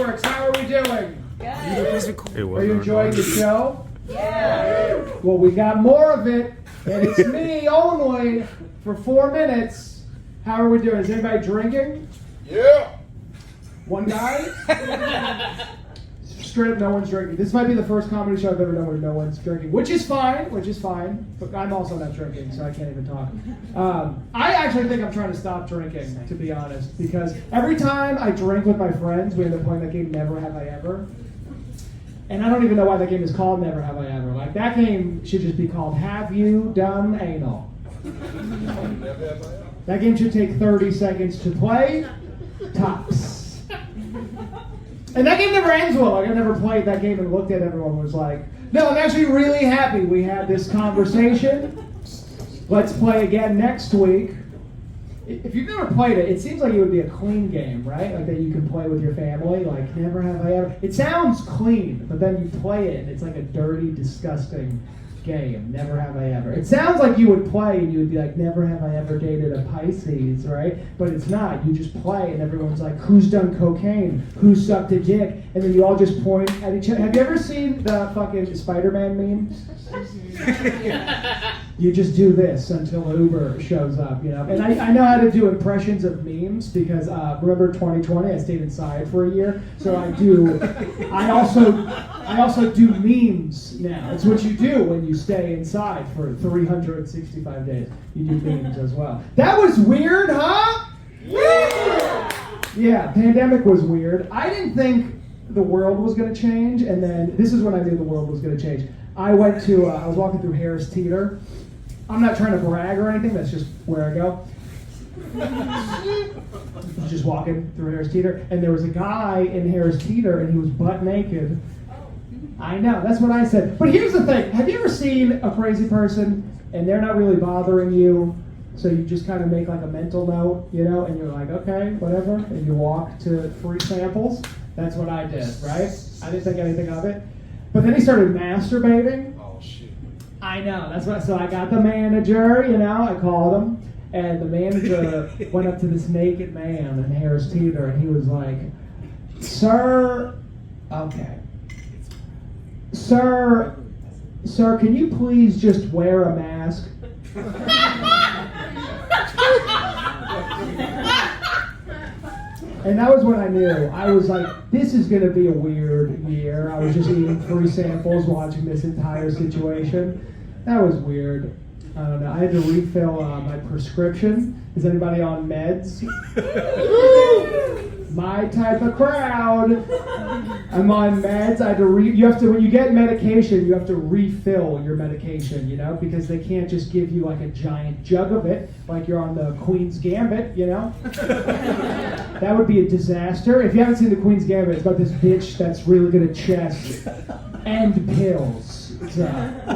Worx, how are we doing? Good. Are you enjoying the show? Yeah. Well, we got more of it, and it's me only for 4 minutes. How are we doing? Is anybody drinking? Yeah. One guy? Straight up, no one's drinking. This might be the first comedy show I've ever done where no one's drinking, which is fine. But I'm also not drinking, so I can't even talk. I actually think I'm trying to stop drinking, to be honest, because every time I drink with my friends, we end up playing that game, Never Have I Ever. And I don't even know why that game is called Never Have I Ever. Like, that game should just be called Have You Done Anal? That game should take 30 seconds to play, tops. And that game never ends well. Like, I never played that game and looked at everyone and was like, no, I'm actually really happy we had this conversation. Let's play again next week. If you've never played it, it seems like it would be a clean game, right? Like that you can play with your family. Like, Never Have I Ever. It sounds clean, but then you play it and it's like a dirty, disgusting game. Never Have I Ever. It sounds like you would play and you would be like, never have I ever dated a Pisces, right? But it's not. You just play and everyone's like, who's done cocaine? Who sucked a dick? And then you all just point at each other. Have you ever seen the fucking Spider-Man meme? You just do this until Uber shows up, you know? And I know how to do impressions of memes because remember 2020, I stayed inside for a year. So I also do memes now. It's what you do when you stay inside for 365 days. You do memes as well. That was weird, huh? Yeah, pandemic was weird. I didn't think the world was going to change, and then this is when I knew the world was going to change. I was walking through Harris Teeter. I'm not trying to brag or anything, that's just where I go. I was just walking through Harris Teeter, and there was a guy in Harris Teeter, and he was butt naked. I know, that's what I said. But here's the thing, have you ever seen a crazy person, and they're not really bothering you, so you just kind of make like a mental note, you know, and you're like, okay, whatever, and you walk to free samples? That's what I did, right? I didn't think anything of it. But then he started masturbating. Oh, shit. I know, so I got the manager, you know, I called him, and the manager went up to this naked man in Harris Teeter, and he was like, Sir, can you please just wear a mask? And that was when I knew. I was like, this is going to be a weird year. I was just eating free samples, watching this entire situation. That was weird. I don't know. I had to refill my prescription. Is anybody on meds? My type of crowd. I'm on meds. I had to when you get medication, you have to refill your medication, you know, because they can't just give you like a giant jug of it, like you're on the Queen's Gambit, you know. That would be a disaster. If you haven't seen the Queen's Gambit, it's about this bitch that's really good at chess and pills. It's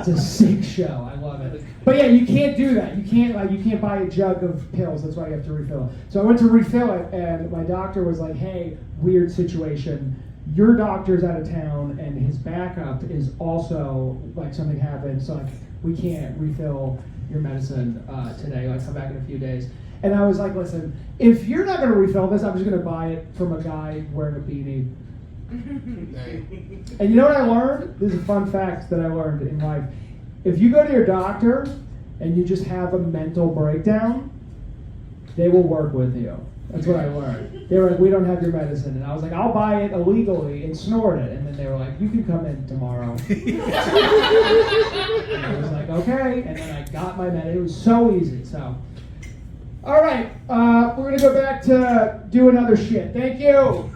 a sick show. I love it. But yeah, you can't do that. You can't buy a jug of pills. That's why you have to refill it. So I went to refill it, and my doctor was like, "Hey, weird situation. Your doctor's out of town, and his backup is also like something happened. So like we can't refill your medicine today. Like come back in a few days." And I was like, "Listen, if you're not going to refill this, I'm just going to buy it from a guy wearing a beanie." And you know what I learned? This is a fun fact that I learned in life. If you go to your doctor and you just have a mental breakdown, they will work with you. That's what I learned. They were like, we don't have your medicine. And I was like, I'll buy it illegally and snort it. And then they were like, you can come in tomorrow. And I was like, okay. And then I got my medicine. It was so easy. So, all right. We're going to go back to doing other shit. Thank you.